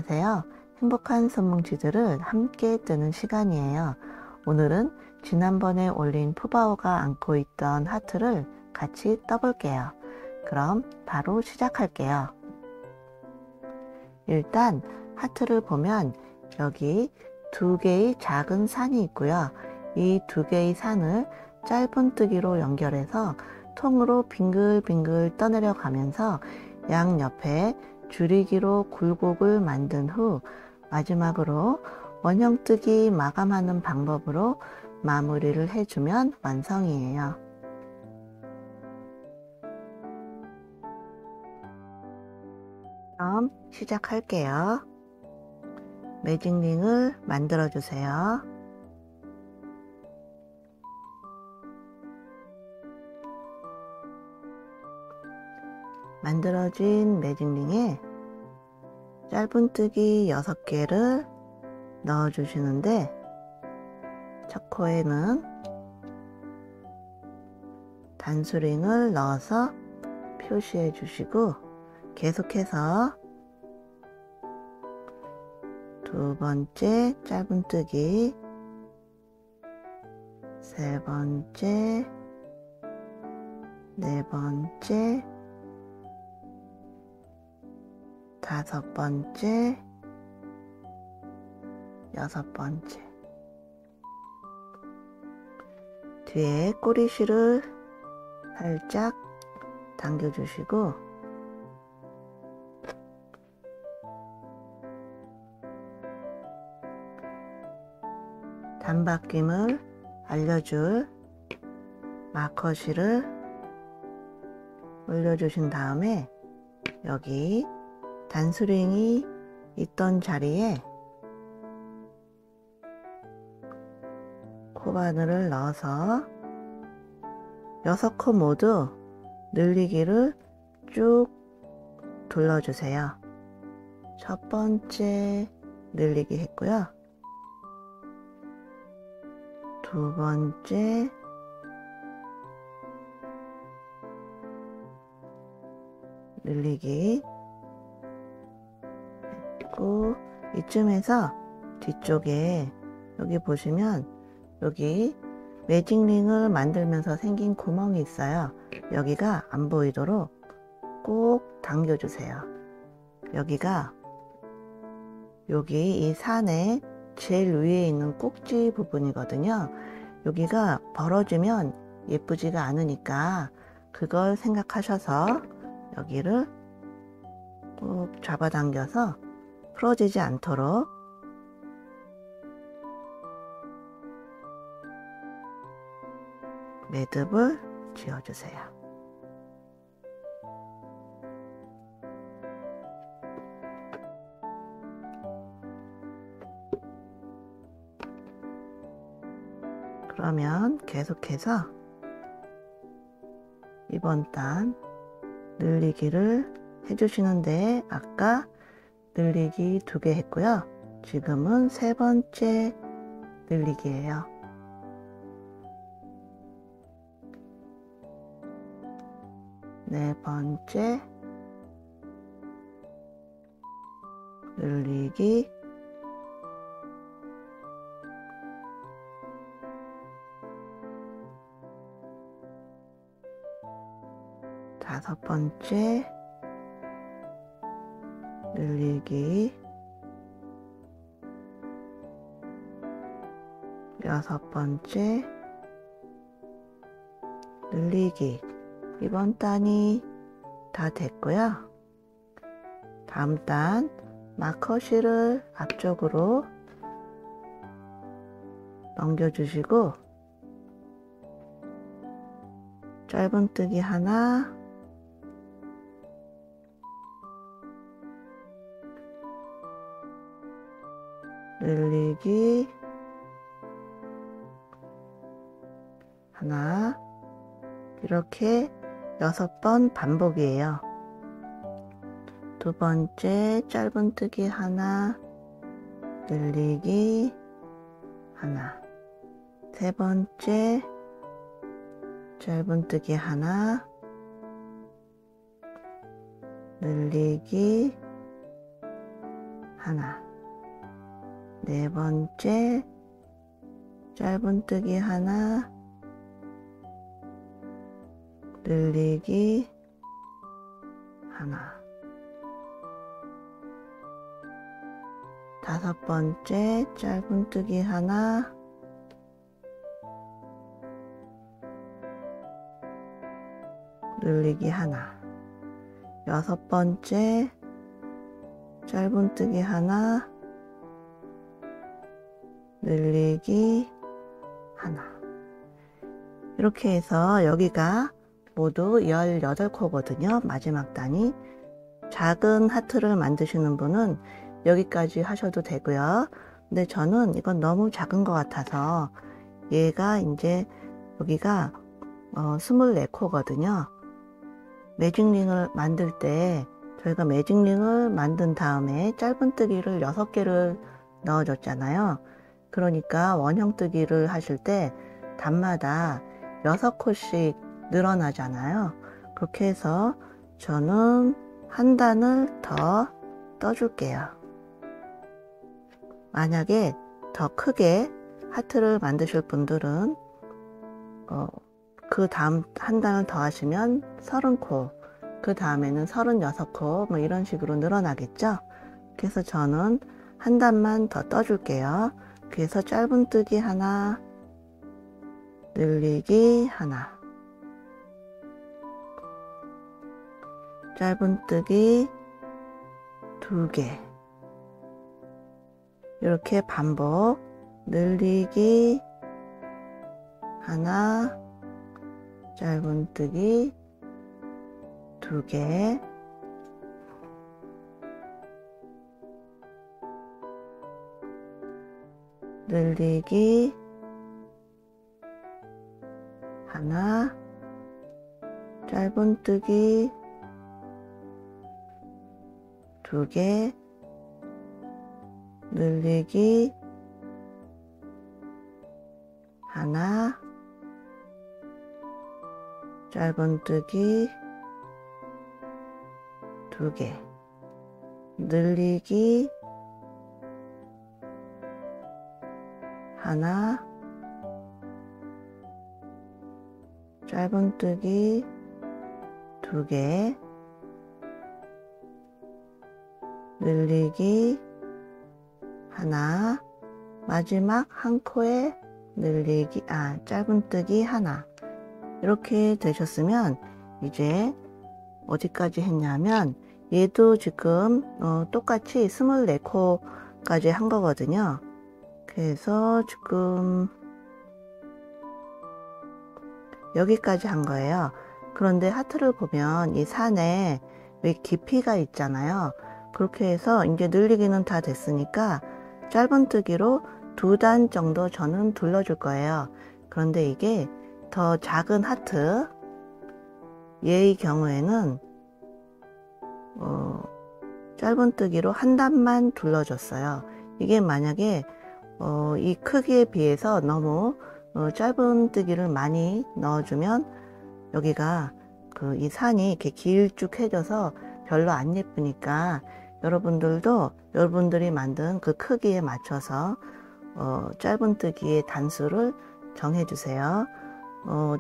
안녕하세요. 행복한 손뭉치들을 함께 뜨는 시간이에요. 오늘은 지난번에 올린 푸바오가 안고 있던 하트를 같이 떠볼게요. 그럼 바로 시작할게요. 일단 하트를 보면 여기 두 개의 작은 산이 있고요. 이 두 개의 산을 짧은뜨기로 연결해서 통으로 빙글빙글 떠내려 가면서 양옆에 줄이기로 굴곡을 만든 후 마지막으로 원형뜨기 마감하는 방법으로 마무리를 해주면 완성이에요. 그럼 시작할게요. 매직링을 만들어 주세요. 만들어진 매직링에 짧은뜨기 6개를 넣어 주시는데 첫 코에는 단수링을 넣어서 표시해 주시고 계속해서 두 번째 짧은뜨기, 세 번째, 네 번째, 다섯 번째, 여섯 번째. 뒤에 꼬리실을 살짝 당겨주시고 단바뀜을 알려줄 마커실을 올려주신 다음에 여기 단수링이 있던 자리에 코바늘을 넣어서 6코 모두 늘리기를 쭉 둘러주세요. 첫 번째 늘리기 했고요. 두 번째, 늘리기 했고, 이쯤에서 뒤쪽에 여기 보시면 여기 매직링을 만들면서 생긴 구멍이 있어요. 여기가 안 보이도록 꼭 당겨주세요. 여기가 여기 이 산의 제일 위에 있는 꼭지 부분이거든요. 여기가 벌어지면 예쁘지가 않으니까 그걸 생각하셔서 여기를 꼭 잡아당겨서 풀어지지 않도록 매듭을 지어주세요. 그러면 계속해서 이번 단 늘리기를 해주시는데 아까 늘리기 2개 했고요. 지금은 세 번째 늘리기예요. 네 번째 늘리기, 다섯 번째 늘리기, 여섯 번째 늘리기. 이번 단이 다 됐고요. 다음 단 마커실을 앞쪽으로 넘겨주시고 짧은뜨기 하나, 늘리기 하나, 이렇게 6번 반복이에요. 두 번째 짧은뜨기 하나, 늘리기 하나, 세 번째 짧은뜨기 하나, 늘리기 하나, 네 번째 짧은뜨기 하나, 늘리기 하나, 다섯 번째 짧은뜨기 하나, 늘리기 하나, 여섯 번째 짧은뜨기 하나, 늘리기 하나. 이렇게 해서 여기가 모두 18코거든요. 마지막 단위. 작은 하트를 만드시는 분은 여기까지 하셔도 되고요. 근데 저는 이건 너무 작은 것 같아서 얘가 이제 여기가 24코거든요. 매직링을 만들 때 저희가 매직링을 만든 다음에 짧은뜨기를 6개를 넣어줬잖아요. 그러니까 원형뜨기를 하실 때 단마다 6코씩 늘어나잖아요. 그렇게 해서 저는 한 단을 더 떠줄게요. 만약에 더 크게 하트를 만드실 분들은 그 다음 한 단을 더 하시면 30코, 그 다음에는 36코 뭐 이런 식으로 늘어나겠죠. 그래서 저는 한 단만 더 떠줄게요. 그래서 짧은뜨기 하나, 늘리기 하나, 짧은뜨기 2개, 이렇게 반복, 늘리기 하나, 짧은뜨기 2개, 늘리기 하나, 짧은뜨기 2개, 늘리기 하나, 짧은뜨기 2개, 늘리기 하나, 짧은뜨기 2개, 늘리기 하나, 마지막 한 코에 늘리기 짧은뜨기 하나. 이렇게 되셨으면 이제 어디까지 했냐면 얘도 지금 똑같이 24코까지 한 거거든요. 그래서 지금 여기까지 한 거예요. 그런데 하트를 보면 이 산에 왜 깊이가 있잖아요. 그렇게 해서 이제 늘리기는 다 됐으니까 짧은뜨기로 2단 정도 저는 둘러줄 거예요. 그런데 이게 더 작은 하트, 얘의 경우에는 짧은뜨기로 한 단만 둘러줬어요. 이게 만약에 이 크기에 비해서 너무 짧은뜨기를 많이 넣어주면 여기가 이 산이 이렇게 길쭉해져서 별로 안 예쁘니까 여러분들도 여러분들이 만든 그 크기에 맞춰서 짧은뜨기의 단수를 정해 주세요.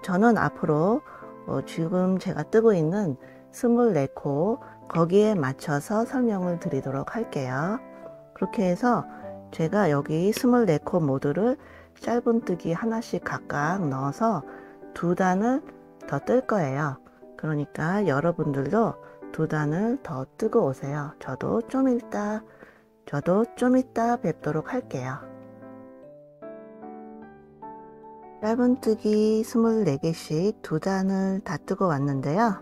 저는 앞으로 지금 제가 뜨고 있는 24코 거기에 맞춰서 설명을 드리도록 할게요. 그렇게 해서 제가 여기 24코 모두를 짧은뜨기 하나씩 각각 넣어서 2단을 더 뜰 거예요. 그러니까 여러분들도 2단을 더 뜨고 오세요. 저도 좀 이따 뵙도록 할게요. 짧은뜨기 24개씩 2단을 다 뜨고 왔는데요.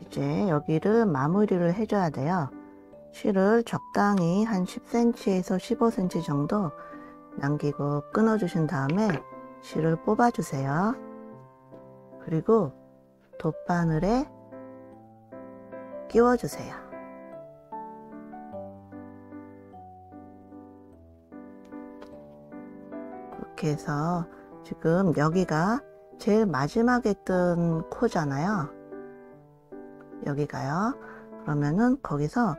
이제 여기를 마무리를 해줘야 돼요. 실을 적당히 한 10cm에서 15cm 정도 남기고 끊어주신 다음에 실을 뽑아주세요. 그리고 돗바늘에 끼워주세요. 그렇게 해서 지금 여기가 제일 마지막에 뜬 코잖아요. 여기가요. 그러면은 거기서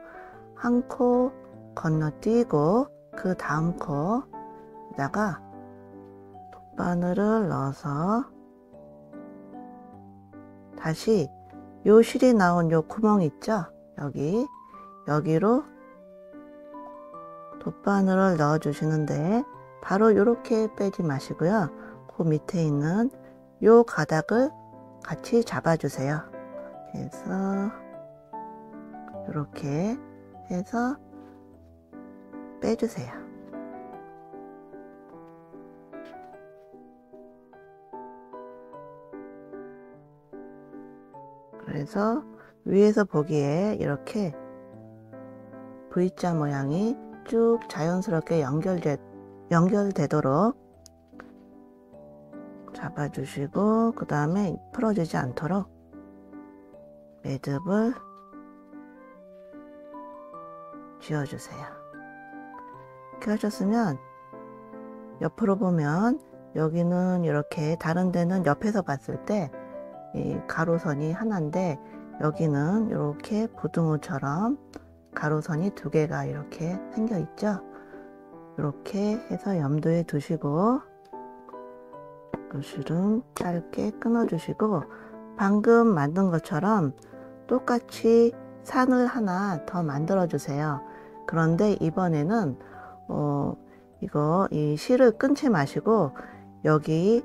한 코 건너뛰고 그 다음 코에다가 돗바늘을 넣어서 다시 요 실이 나온 요 구멍 있죠? 여기로 돗바늘을 넣어 주시는데 바로 이렇게 빼지 마시고요. 그 밑에 있는 요 가닥을 같이 잡아 주세요. 그래서 이렇게 해서 빼주세요. 그래서 위에서 보기에 이렇게 V자 모양이 쭉 자연스럽게 연결되도록 잡아주시고, 그 다음에 풀어지지 않도록 매듭을 지어주세요. 이렇게 하셨으면 옆으로 보면 여기는 이렇게, 다른 데는 옆에서 봤을 때 이 가로선이 하나인데 여기는 이렇게 부등호처럼 가로선이 두 개가 이렇게 생겨 있죠. 이렇게 해서 염두에 두시고 실은 짧게 끊어 주시고, 방금 만든 것처럼 똑같이 산을 하나 더 만들어 주세요. 그런데 이번에는 이 실을 끊지 마시고 여기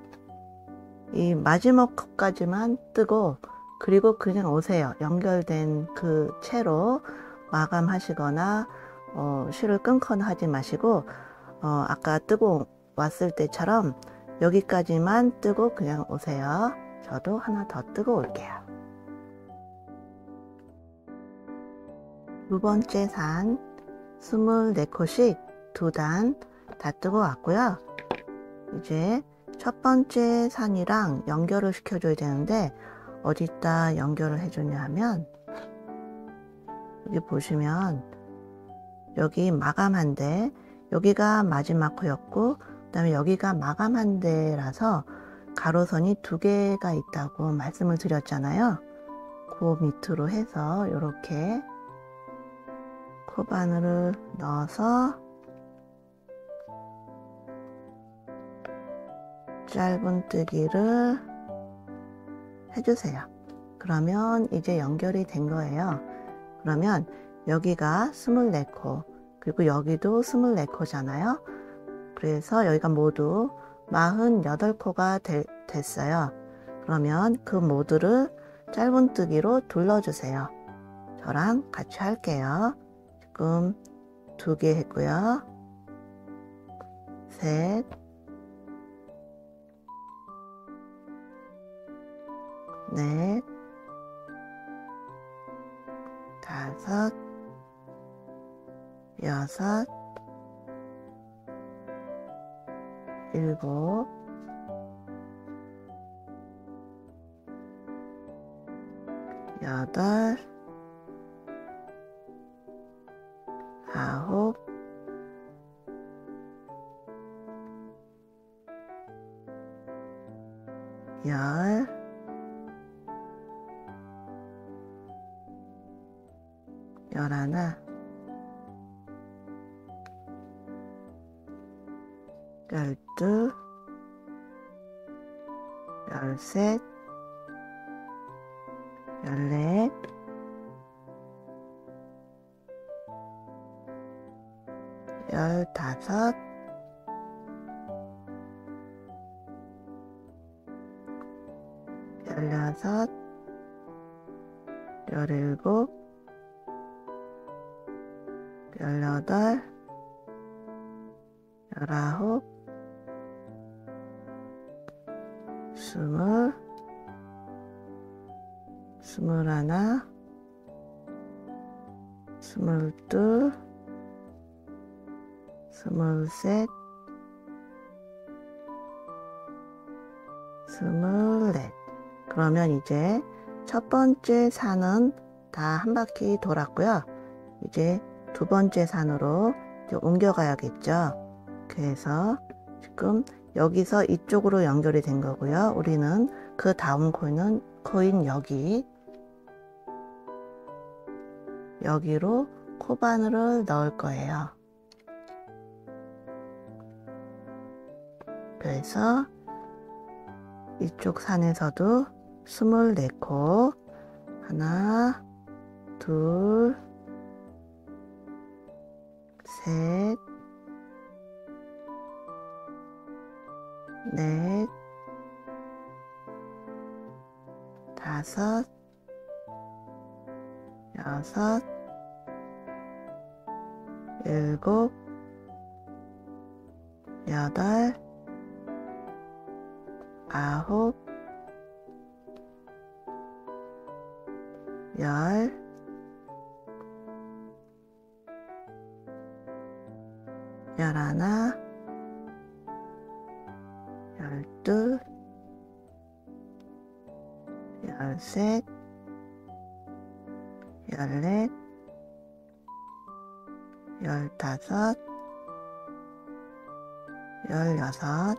이 마지막 컷까지만 뜨고, 그리고 그냥 오세요. 연결된 그 채로 마감하시거나 실을 끊거나 하지 마시고 아까 뜨고 왔을 때처럼 여기까지만 뜨고 그냥 오세요. 저도 하나 더 뜨고 올게요. 두 번째 산 24코씩 2단 다 뜨고 왔고요. 이제 첫 번째 산이랑 연결을 시켜줘야 되는데 어디다 연결을 해주냐 하면, 여기 보시면 여기 마감한 데, 여기가 마지막 코였고 그 다음에 여기가 마감한 데라서 가로선이 두 개가 있다고 말씀을 드렸잖아요. 그 밑으로 해서 이렇게 코바늘을 넣어서 짧은뜨기를 해주세요. 그러면 이제 연결이 된 거예요. 그러면 여기가 24코, 그리고 여기도 24코잖아요. 그래서 여기가 모두 48코가 됐어요. 그러면 그 모두를 짧은뜨기로 둘러주세요. 저랑 같이 할게요. 지금 2개 했고요. 셋, 넷, 다섯, 여섯, 일곱, 여덟, 아홉, 열, 11, 12, 13, 14, 15, 16, 17, 18, 19, 20, 21, 22, 23, 24. 그러면 이제 첫 번째 산은 다 한 바퀴 돌았고요. 이제 두 번째 산으로 이제 옮겨가야겠죠. 그래서 지금 여기서 이쪽으로 연결이 된 거고요. 우리는 그 다음 코인 여기로 코바늘을 넣을 거예요. 그래서 이쪽 산에서도 24코, 하나, 둘, 셋, 넷, 다섯, 여섯, 일곱, 여덟, 아홉, 열, 열하나, 열둘, 열셋, 열넷, 열다섯, 열여섯,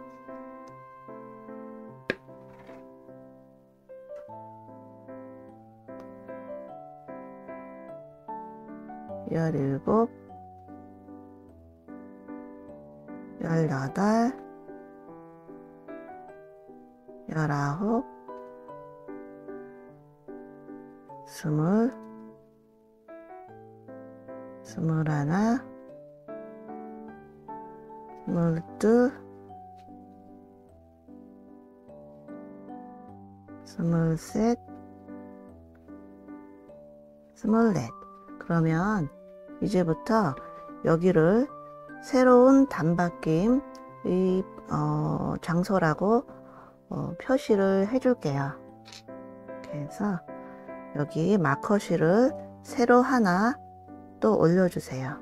열일곱, 열여덟, 열아홉, 스물, 스물하나, 스물둘, 스물셋, 스물넷. 그러면 이제부터 여기를 새로운 단바뀜 의 장소라고 표시를 해줄게요. 그래서 여기 마커실을 새로 하나 또 올려주세요.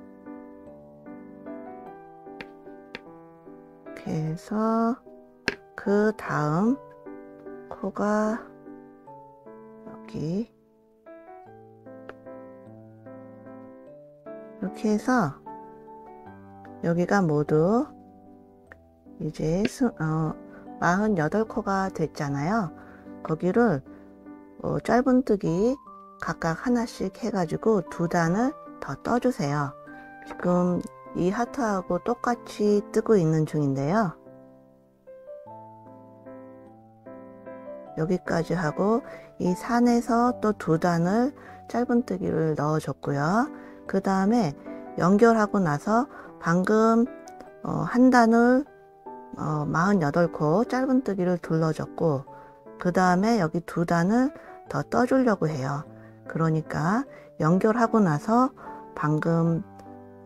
그래서 그 다음 코가 여기 이렇게 해서 여기가 모두 이제 48코가 됐잖아요. 거기를 짧은뜨기 각각 하나씩 해가지고 2단을 더 떠주세요. 지금 이 하트하고 똑같이 뜨고 있는 중인데요. 여기까지 하고 이 산에서 또 2단을 짧은뜨기를 넣어줬고요. 그 다음에 연결하고 나서 방금 한 단을 48코 짧은뜨기를 둘러줬고, 그 다음에 여기 2단을 더 떠주려고 해요. 그러니까 연결하고 나서 방금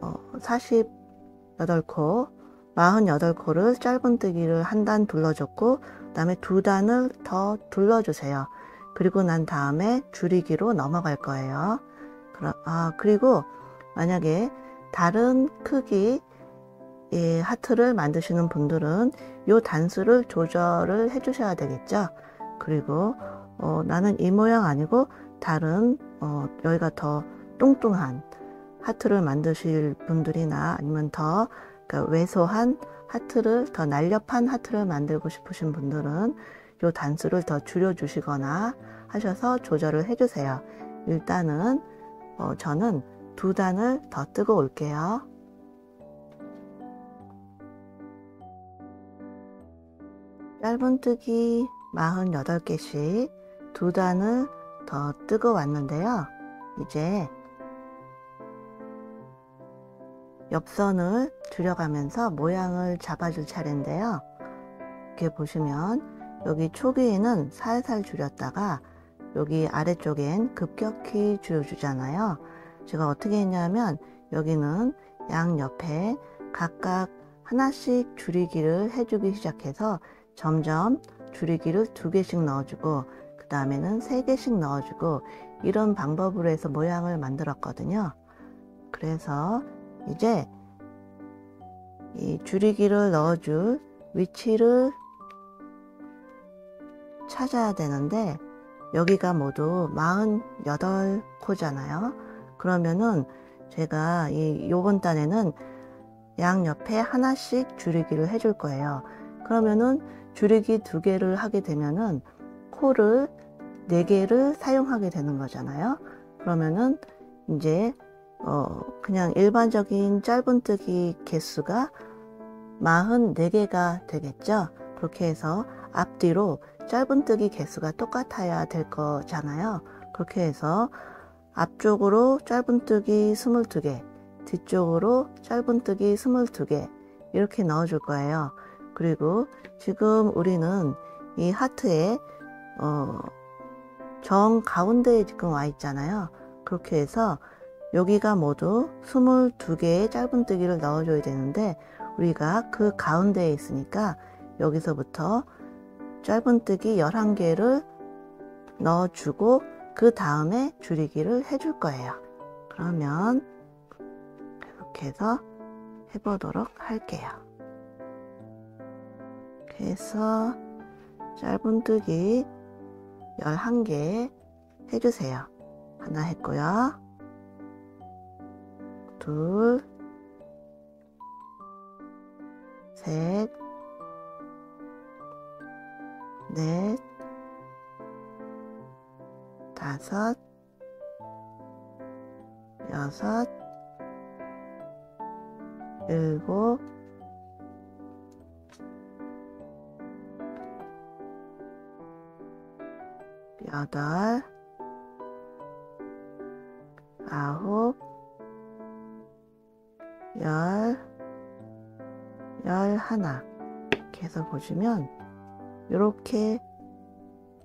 48코 48코를 짧은뜨기를 한 단 둘러줬고, 그 다음에 2단을 더 둘러주세요. 그리고 난 다음에 줄이기로 넘어갈 거예요. 그리고 만약에 다른 크기 하트를 만드시는 분들은 이 단수를 조절을 해 주셔야 되겠죠. 그리고 나는 이 모양 아니고 다른 여기가 더 뚱뚱한 하트를 만드실 분들이나 아니면 더 왜소한 하트를, 더 날렵한 하트를 만들고 싶으신 분들은 이 단수를 더 줄여 주시거나 하셔서 조절을 해 주세요. 일단은 저는 2단을 더 뜨고 올게요. 짧은뜨기 48개씩 2단을 더 뜨고 왔는데요. 이제 옆선을 줄여가면서 모양을 잡아줄 차례인데요. 이렇게 보시면 여기 초기에는 살살 줄였다가 여기 아래쪽엔 급격히 줄여주잖아요. 제가 어떻게 했냐면 여기는 양옆에 각각 하나씩 줄이기를 해주기 시작해서 점점 줄이기를 2개씩 넣어주고, 그 다음에는 3개씩 넣어주고, 이런 방법으로 해서 모양을 만들었거든요. 그래서 이제 이 줄이기를 넣어줄 위치를 찾아야 되는데, 여기가 모두 48코잖아요. 그러면은 제가 요번 단에는 양옆에 하나씩 줄이기를 해줄 거예요. 그러면은 줄이기 2개를 하게 되면은 코를 4개를 사용하게 되는 거잖아요. 그러면은 이제 그냥 일반적인 짧은뜨기 개수가 44개가 되겠죠. 그렇게 해서 앞뒤로 짧은뜨기 개수가 똑같아야 될 거잖아요. 그렇게 해서 앞쪽으로 짧은뜨기 22개, 뒤쪽으로 짧은뜨기 22개 이렇게 넣어 줄 거예요. 그리고 지금 우리는 이 하트에 정 가운데에 지금 와 있잖아요. 그렇게 해서 여기가 모두 22개의 짧은뜨기를 넣어 줘야 되는데 우리가 그 가운데에 있으니까 여기서부터 짧은뜨기 11개를 넣어 주고 그 다음에 줄이기를 해줄 거예요. 그러면 이렇게 해서 해보도록 할게요. 이렇게 해서 짧은뜨기 11개 해주세요. 하나 했고요. 둘, 셋, 넷, 다섯, 여섯, 일곱, 여덟, 아홉, 열하나. 이렇게 해서 보시면 이렇게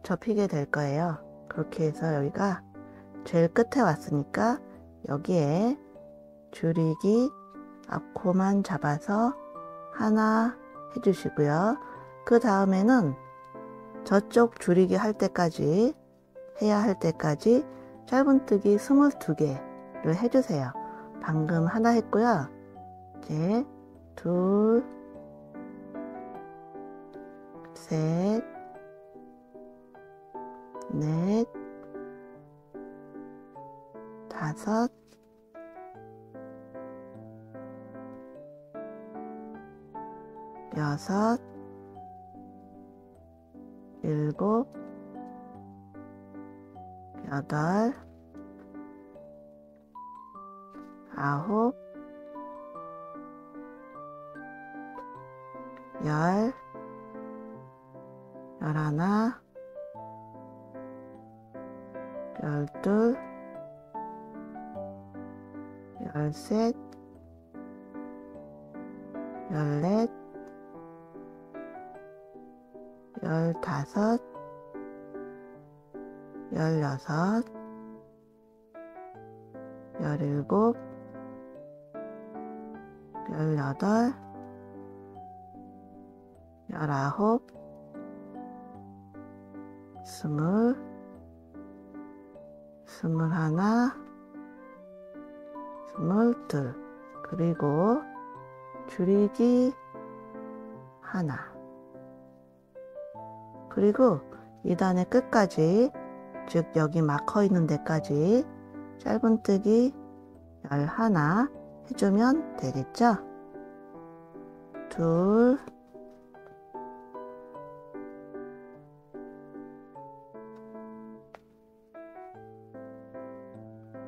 접히게 될 거예요. 그렇게 해서 여기가 제일 끝에 왔으니까 여기에 줄이기 앞코만 잡아서 하나 해주시고요. 그 다음에는 저쪽 줄이기 할 때까지 해야 할 때까지 짧은뜨기 22개를 해주세요. 방금 하나 했고요. 이제 둘, 셋, 넷, 다섯, 여섯, 일곱, 여덟, 아홉, 열하나, 열둘, 열셋, 열넷, 열다섯, 열여섯, 열일곱, 열여덟, 열아홉, 스물, 스물하나, 스물둘, 그리고 줄이기 하나. 그리고 2단의 끝까지, 즉 여기 마커 있는 데까지 짧은뜨기 11 해주면 되겠죠? 둘,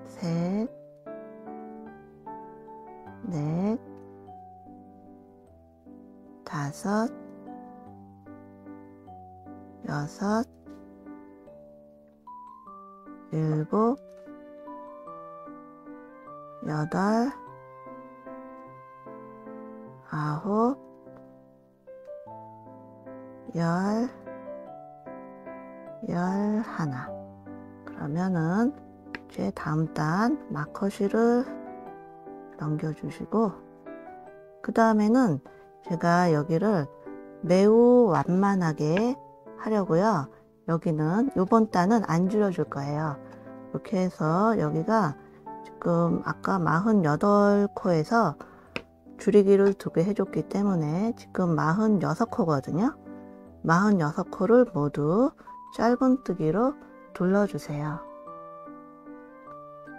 셋, 넷, 다섯, 여섯, 일곱, 여덟, 아홉, 열하나. 그러면은 이제 다음 단 마커실을 넘겨주시고, 그 다음에는 제가 여기를 매우 완만하게 하려고요. 여기는 요번 단은 안 줄여줄 거예요. 이렇게 해서 여기가 지금 아까 48코에서 줄이기를 2개 해줬기 때문에 지금 46코거든요. 46코를 모두 짧은뜨기로 둘러주세요.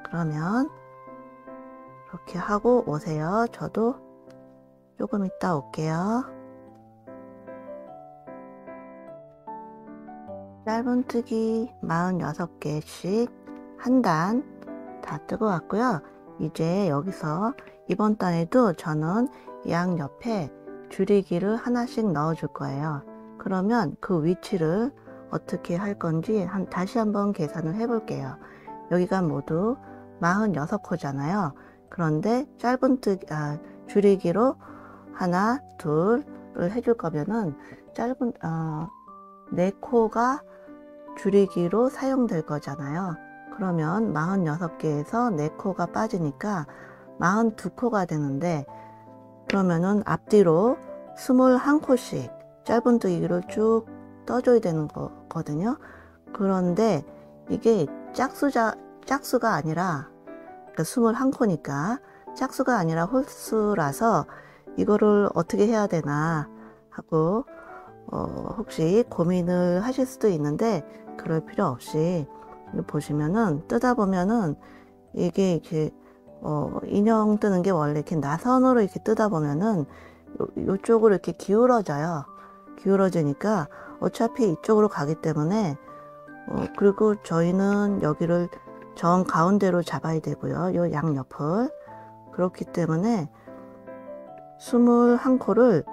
그러면 이렇게 하고 오세요. 저도 조금 이따 올게요. 짧은뜨기 46개씩 한 단 다 뜨고 왔고요. 이제 여기서 이번 단에도 저는 양 옆에 줄이기를 하나씩 넣어 줄 거예요. 그러면 그 위치를 어떻게 할 건지 다시 한번 계산을 해 볼게요. 여기가 모두 46코잖아요. 그런데 줄이기로 하나, 둘을 해줄 거면은 4코가 줄이기로 사용될 거잖아요. 그러면 46개에서 4코가 빠지니까 42코가 되는데, 그러면은 앞뒤로 21코씩 짧은뜨기로 쭉 떠줘야 되는 거거든요. 그런데 이게 짝수가 아니라, 그러니까 21코니까 짝수가 아니라 홀수라서 이거를 어떻게 해야 되나 하고 혹시 고민을 하실 수도 있는데, 그럴 필요 없이 보시면은 뜯어 보면은 이게 이렇게 인형 뜨는 게 원래 이렇게 나선으로 이렇게 뜯어 보면은 요쪽으로 이렇게 기울어지니까 어차피 이쪽으로 가기 때문에 그리고 저희는 여기를 정 가운데로 잡아야 되고요. 요 양옆을. 그렇기 때문에 21코를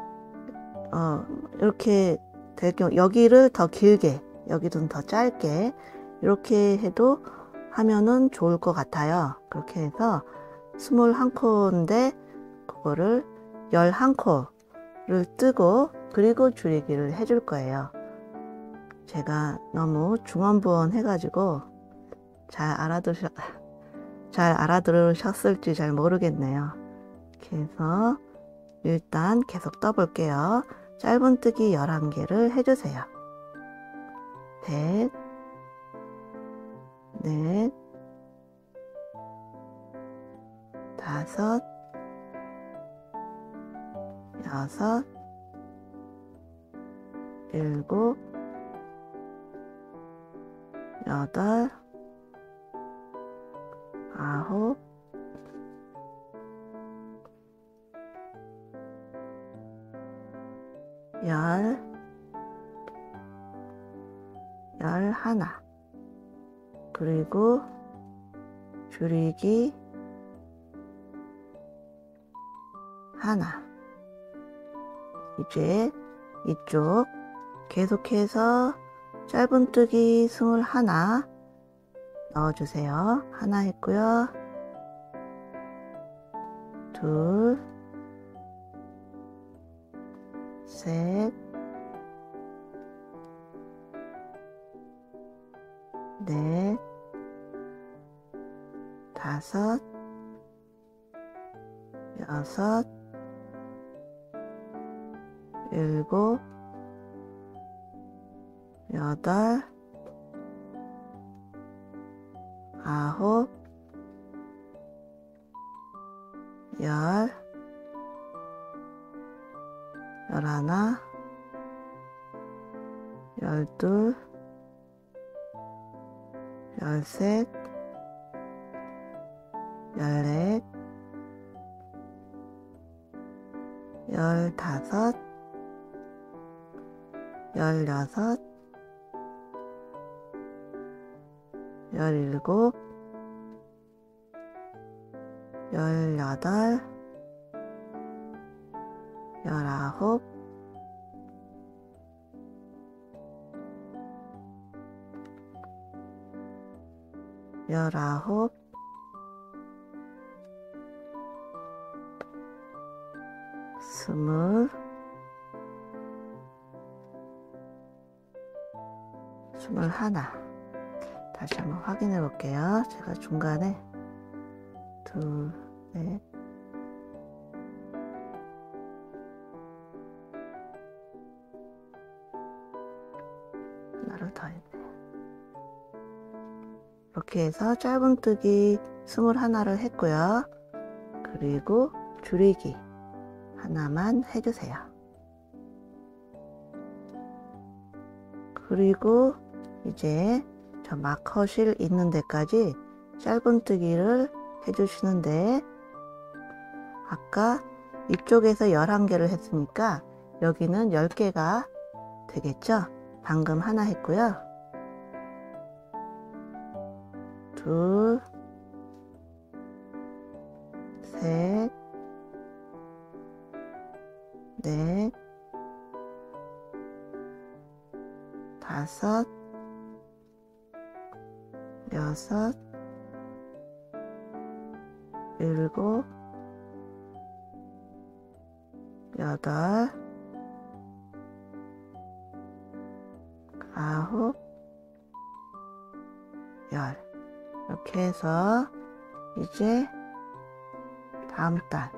이렇게 될 경우, 여기를 더 길게, 여기는 더 짧게 이렇게 해도 하면은 좋을 것 같아요. 그렇게 해서 21코인데 그거를 11코를 뜨고 그리고 줄이기를 해줄 거예요. 제가 너무 중언부언 해가지고 잘 알아들으셨을지 잘 모르겠네요. 이렇게 해서 일단 계속 떠볼게요. 짧은뜨기 11개를 해주세요. 셋, 넷, 다섯, 여섯, 일곱, 여덟, 아홉, 열하나. 그리고 줄이기 하나. 이제 이쪽 계속해서 짧은뜨기 21 넣어주세요. 하나 했고요. 둘, 셋, 넷, 다섯, 여섯, 일곱, 여덟, 아홉, 열하나, 열둘, 열셋, 열넷, 열다섯, 열여섯, 열일곱, 열여덟, 열아홉, 스물, 21. 다시 한번 확인해 볼게요. 제가 중간에 둘, 넷, 하나를 더 했네. 이렇게 해서 짧은뜨기 21를 했고요. 그리고 줄이기 하나만 해주세요. 그리고 이제 저 마커실 있는 데까지 짧은뜨기를 해주시는데, 아까 이쪽에서 11개를 했으니까 여기는 10개가 되겠죠? 방금 하나 했고요. 둘, 5, 6, 7, 8, 9, 10. 이렇게 해서 이제 다음 단,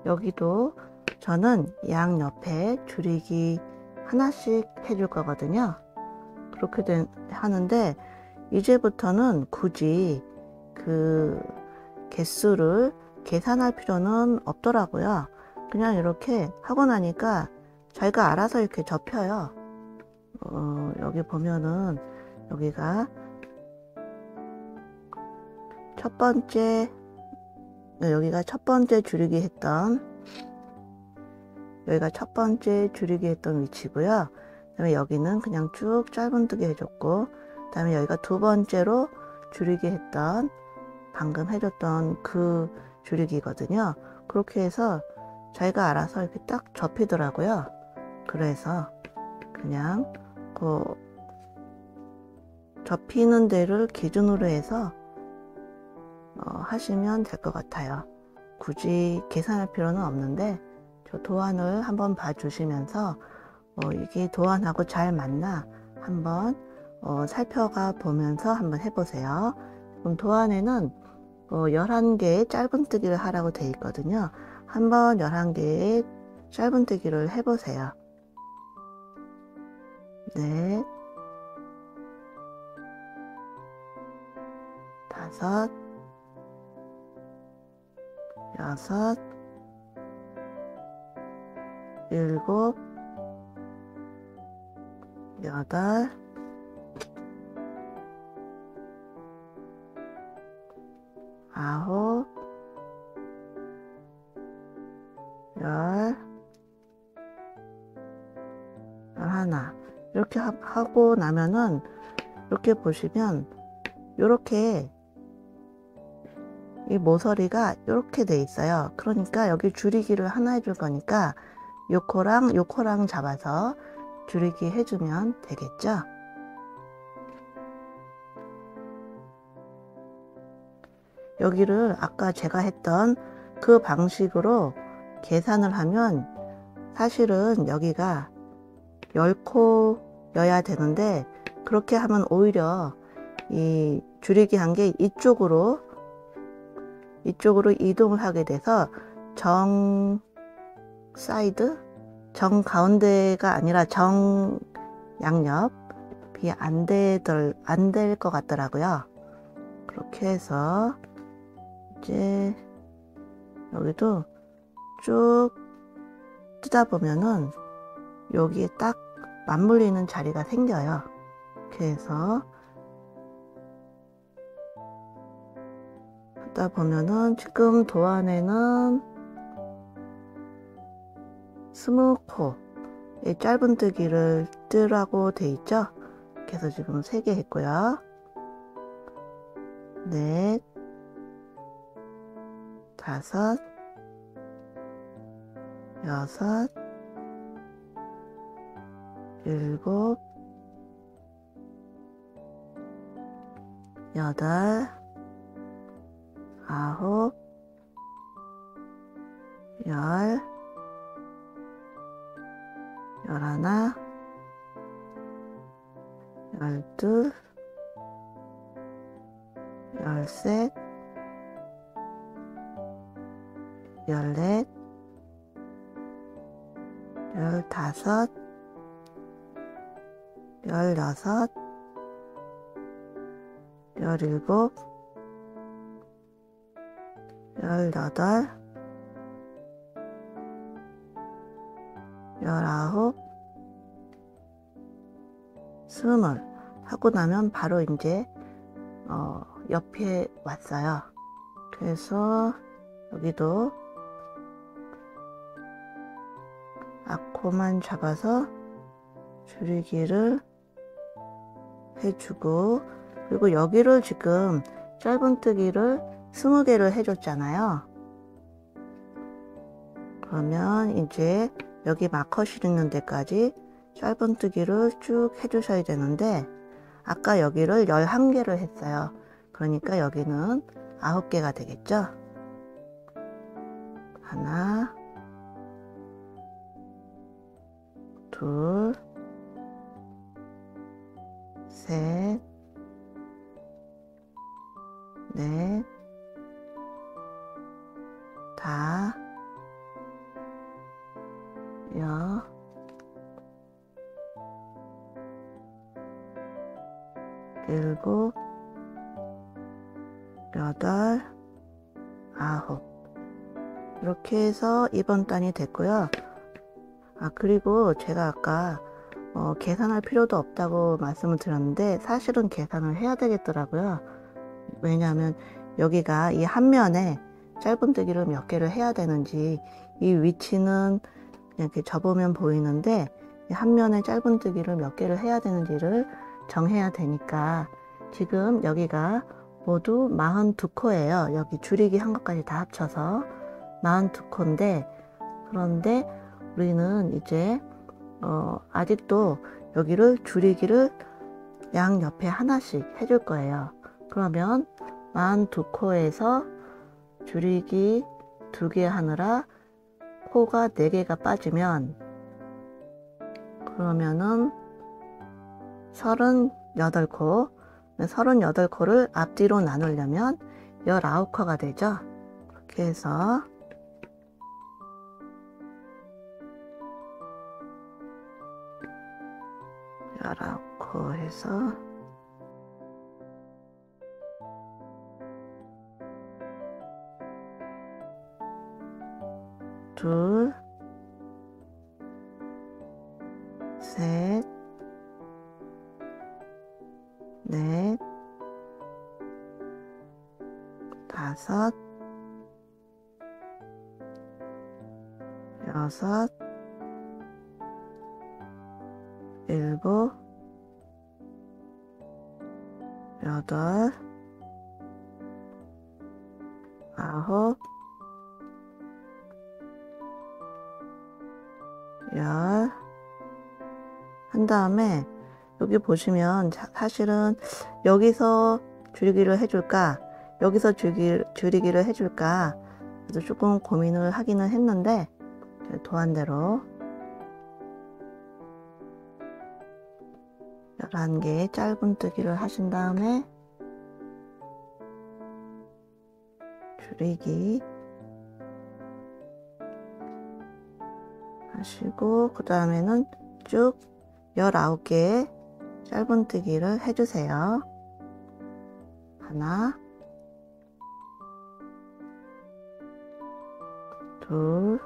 여기도 저는 양 옆에 줄이기 하나씩 해줄 거거든요. 그렇게 하는데 이제부터는 굳이 그 개수를 계산할 필요는 없더라고요. 그냥 이렇게 하고 나니까 자기가 알아서 이렇게 접혀요. 여기 보면은 여기가 첫 번째, 여기가 첫 번째 줄이기 했던, 여기가 첫 번째 줄이기 했던 위치고요. 그 다음에 여기는 그냥 쭉 짧은뜨기 해줬고, 그 다음에 여기가 두 번째로 줄이기 했던, 방금 해줬던 그 줄이기거든요. 그렇게 해서 자기가 알아서 이렇게 딱 접히더라고요. 그래서 그냥 그 접히는 데를 기준으로 해서 하시면 될 것 같아요. 굳이 계산할 필요는 없는데 저 도안을 한번 봐주시면서 이게 도안하고 잘 맞나 한번 살펴가 보면서 한번 해보세요. 그럼 도안에는 11개의 짧은뜨기를 하라고 되어 있거든요. 한번 11개의 짧은뜨기를 해보세요. 넷, 5, 6, 7, 8, 9, 10, 11. 이렇게 하고 나면은 이렇게 보시면 이렇게 이 모서리가 이렇게 돼 있어요. 그러니까 여기 줄이기를 하나 해줄 거니까 요 코랑 잡아서 줄이기 해주면 되겠죠. 여기를 아까 제가 했던 그 방식으로 계산을 하면 사실은 여기가 10코여야 되는데 그렇게 하면 오히려 이 줄이기 한 게 이쪽으로 이동을 하게 돼서 정 사이드, 정 가운데가 아니라 정 양옆이 안 될 것 같더라고요. 그렇게 해서 이제 여기도 쭉 뜨다 보면은 여기에 딱 맞물리는 자리가 생겨요. 이렇게 해서 하다 보면은 지금 도안에는 20코의 짧은뜨기를 뜨라고 돼 있죠. 그래서 지금 3개 했고요. 넷, 5, 6, 7, 8, 9, 10, 11, 12, 13, 14, 15, 16, 17, 18, 19, 20 하고 나면 바로 이제 옆에 왔어요. 그래서 여기도 앞코만 잡아서 줄이기를 해주고, 그리고 여기를 지금 짧은뜨기를 20개를 해줬잖아요. 그러면 이제 여기 마커 실리는 데까지 짧은뜨기를 쭉 해주셔야 되는데 아까 여기를 11개를 했어요. 그러니까 여기는 9개가 되겠죠. 하나, 둘, 셋, 넷, 다, 여, 일곱, 여덟, 아홉. 이렇게 해서 이번 단이 됐고요. 그리고 제가 아까 계산할 필요도 없다고 말씀을 드렸는데 사실은 계산을 해야 되겠더라고요. 왜냐하면 여기가 이 한 면에 짧은뜨기를 몇 개를 해야 되는지, 이 위치는 그냥 이렇게 접으면 보이는데 이 한 면에 짧은뜨기를 몇 개를 해야 되는지를 정해야 되니까 지금 여기가 모두 42코예요. 여기 줄이기 한 것까지 다 합쳐서 42코인데, 그런데 우리는 이제 아직도 여기를 줄이기를 양 옆에 하나씩 해줄 거예요. 그러면 42코에서 줄이기 2개 하느라 코가 4개가 빠지면, 그러면은 38코, 38코를 앞뒤로 나누려면 19코가 되죠. 그렇게 해서 19코 해서 둘, 셋, 넷, 다섯, 여섯, 일곱, 여덟, 아홉, 열. 한 다음에 여기 보시면 사실은 여기서 줄이기를 해줄까, 여기서 줄이기를 해줄까, 그래서 조금 고민을 하기는 했는데 도안대로 11개의 짧은뜨기를 하신 다음에 줄이기 하시고, 그 다음에는 쭉 19개의 짧은뜨기를 해주세요. 하나, 둘,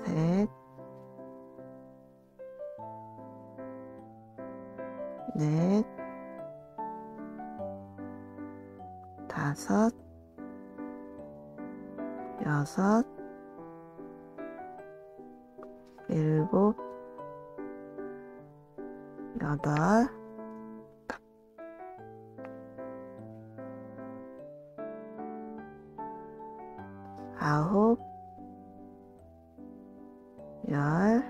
셋, 넷, 다섯, 여섯, 일곱, 여덟, 아홉, 열,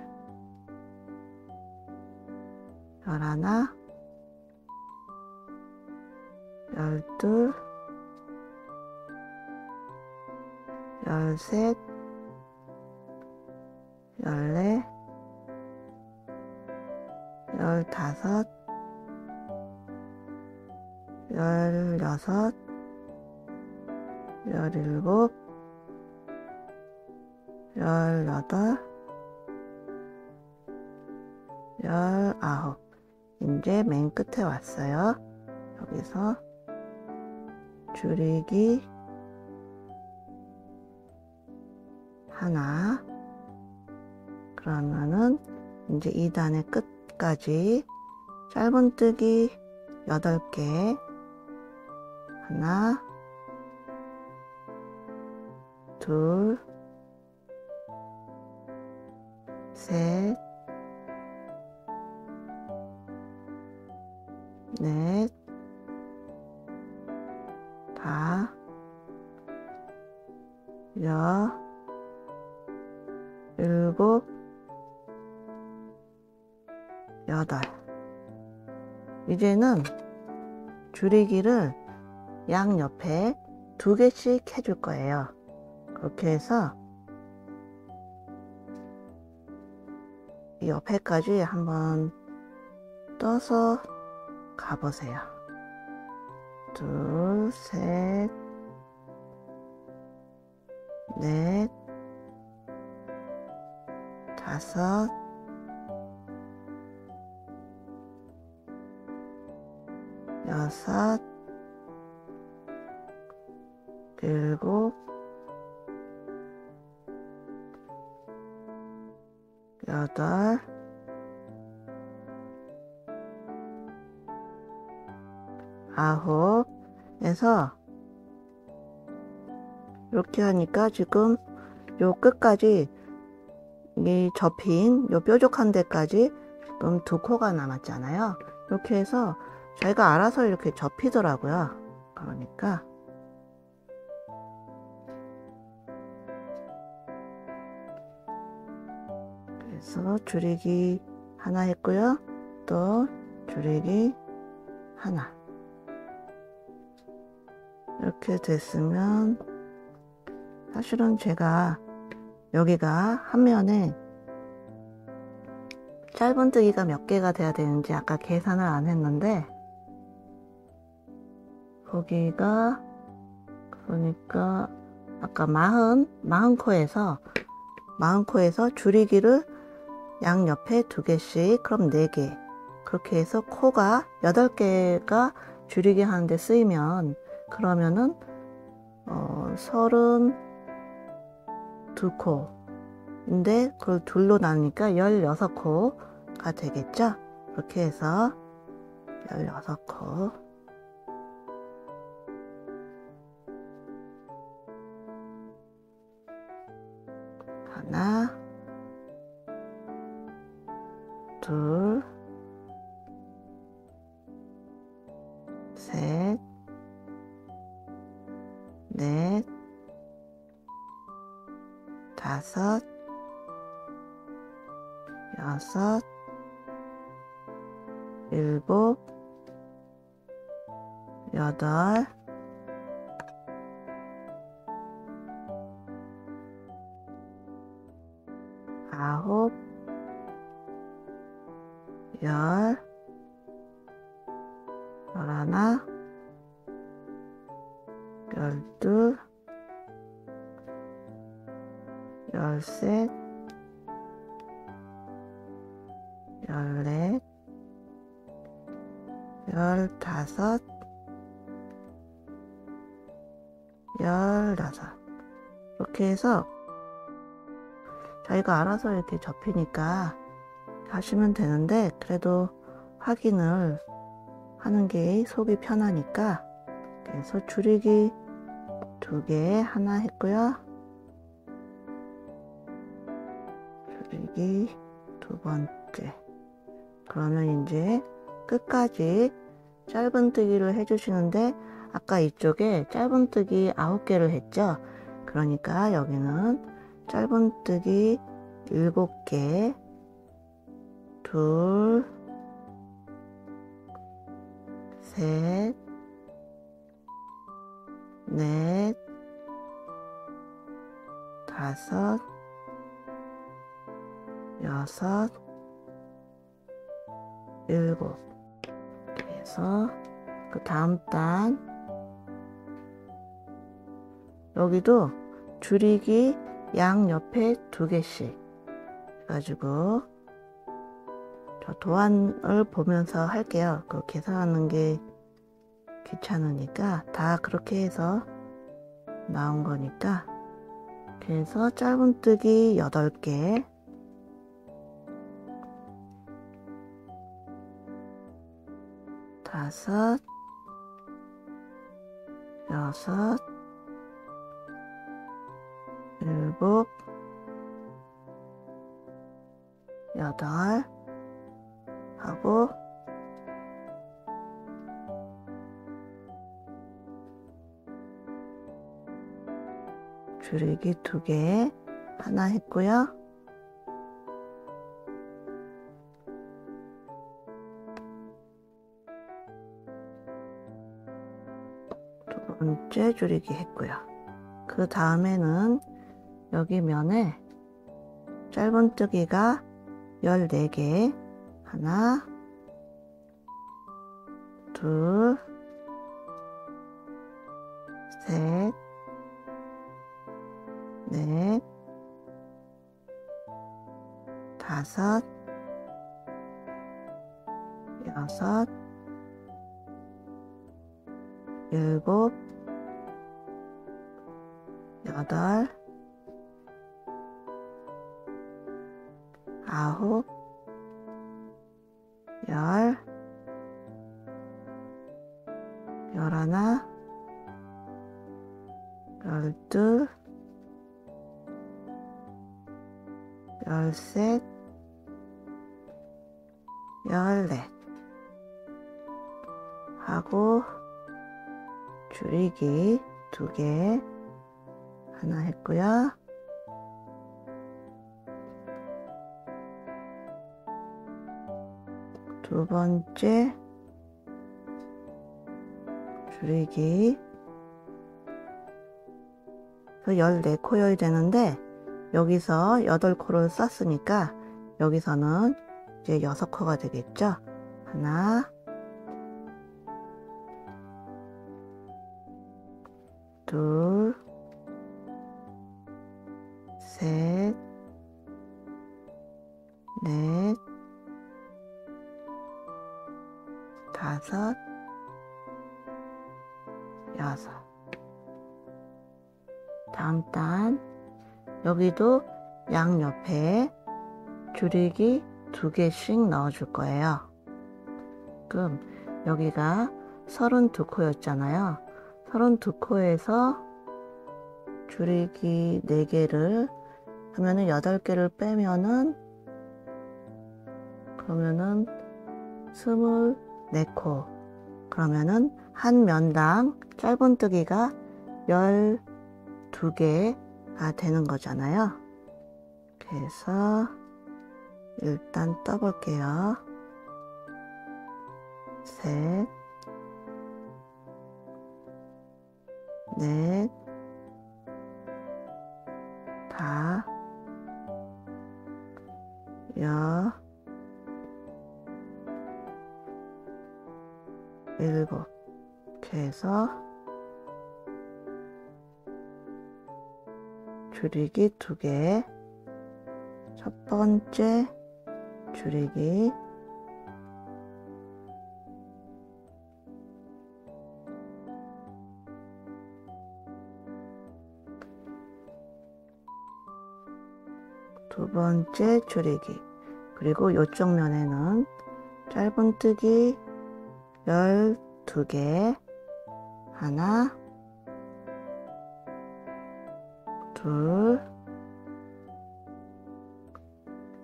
열하나, 열둘, 열셋, 열넷, 열다섯, 열여섯, 열일곱, 열여덟, 열아홉. 이제 맨 끝에 왔어요. 여기서 줄이기 하나, 그러면은 이제 2단의 끝까지 짧은뜨기 8개, 하나, 둘, 셋, 넷, 다, 여, 일곱, 8. 이제는 줄이기를 양옆에 2개씩 해줄 거예요. 그렇게 해서 이 옆에까지 한번 떠서 가보세요. 2, 3, 4, 5, 6, 7, 8, 9 해서 이렇게 하니까 지금 요 끝까지 이 접힌 요 뾰족한 데까지 지금 2코가 남았잖아요. 이렇게 해서 저희가 알아서 이렇게 접히더라고요. 그러니까 그래서 줄이기 하나 했고요. 또 줄이기 하나. 이렇게 됐으면 사실은 제가 여기가 한 면에 짧은뜨기가 몇 개가 돼야 되는지 아까 계산을 안 했는데 거기가 그러니까 아까 40코에서 줄이기를 양옆에 2개씩 그럼 4개 그렇게 해서 코가 8개가 줄이기 하는데 쓰이면 그러면은 32코인데 그걸 둘로 나누니까 16코가 되겠죠. 그렇게 해서 16코 하나 둘 셋 넷 다섯 여섯 일곱 여덟 아홉 열 열하나 열둘 열셋 열넷 열다섯 열여섯 이렇게 해서 저희가 알아서 이렇게 접히니까 하시면 되는데 그래도 확인을 하는 게 속이 편하니까 그래서 줄이기 2개 하나 했고요. 줄이기 2번째. 그러면 이제 끝까지 짧은뜨기를 해주시는데 아까 이쪽에 짧은뜨기 9개를 했죠. 그러니까 여기는 짧은뜨기 7개 둘 셋 넷 다섯 여섯 일곱 그래서 그 다음 단 여기도 줄이기 양옆에 2개씩 해가지고 저 도안을 보면서 할게요. 그 계산하는 게 귀찮으니까 다 그렇게 해서 나온 거니까 그래서 짧은뜨기 8개 다섯 여섯 일곱 여덟 하고 줄이기 2개 하나 했고요. 두 번째 줄이기 했고요. 그 다음에는 여기 면에 짧은뜨기가 14개, 하나, 둘, 셋, 넷, 다섯, 여섯, 일곱, 여덟, 아홉, 열, 열하나, 열둘, 열셋, 열넷 하고 줄이기 2개 하나 했고요. 두 번째 줄이기 14코여야 되는데 여기서 8코를 썼으니까 여기서는 이제 6코가 되겠죠. 하나, 둘, 셋, 넷, 다섯, 여섯. 다음 단 여기도 양옆에 줄이기 2개씩 넣어줄 거예요. 그럼 여기가 32코였잖아요. 32코에서 줄이기 4개를 하면은 8개를 빼면은 그러면은 24코. 그러면은 한 면당 짧은뜨기가 12개가 되는 거잖아요. 그래서 일단 떠볼게요. 셋, 넷, 다, 일곱. 이렇게 해서 줄이기 2개. 첫 번째 줄이기, 두 번째 줄이기. 그리고 이쪽 면에는 짧은뜨기 12개, 하나, 둘,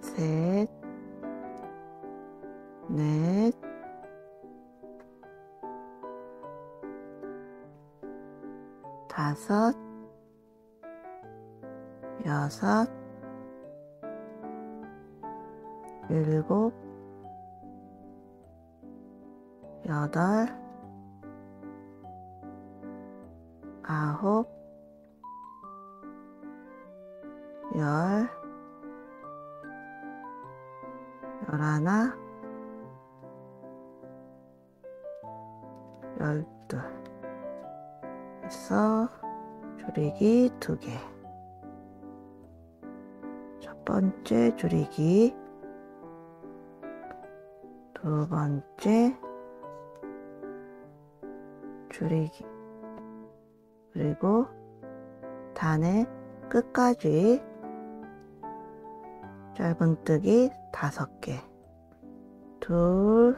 셋, 넷, 다섯, 여섯, 일곱, 여덟, 아홉, 열, 열하나, 열둘. 해서 줄이기 2개. 첫 번째 줄이기, 두 번째 줄이기. 그리고 단의 끝까지 짧은뜨기 5개. 둘,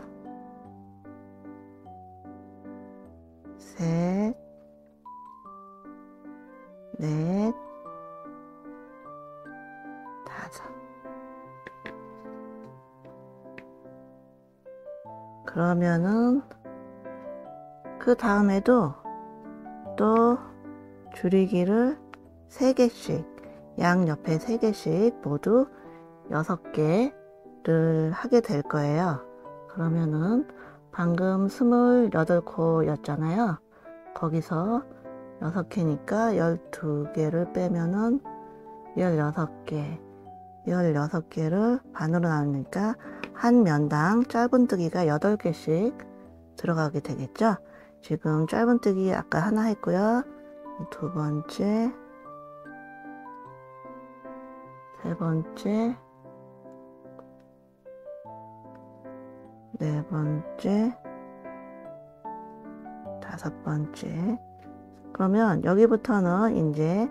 셋, 넷, 다섯. 그러면은 그 다음에도 또 줄이기를 3개씩, 양옆에 3개씩 모두 6개를 하게 될 거예요. 그러면은 방금 28코였잖아요. 거기서 6개니까 12개를 빼면은 16개, 16개를 반으로 나누니까 한 면당 짧은뜨기가 8개씩 들어가게 되겠죠. 지금 짧은뜨기 아까 하나 했고요. 두 번째, 세 번째, 네 번째, 다섯 번째. 그러면 여기부터는 이제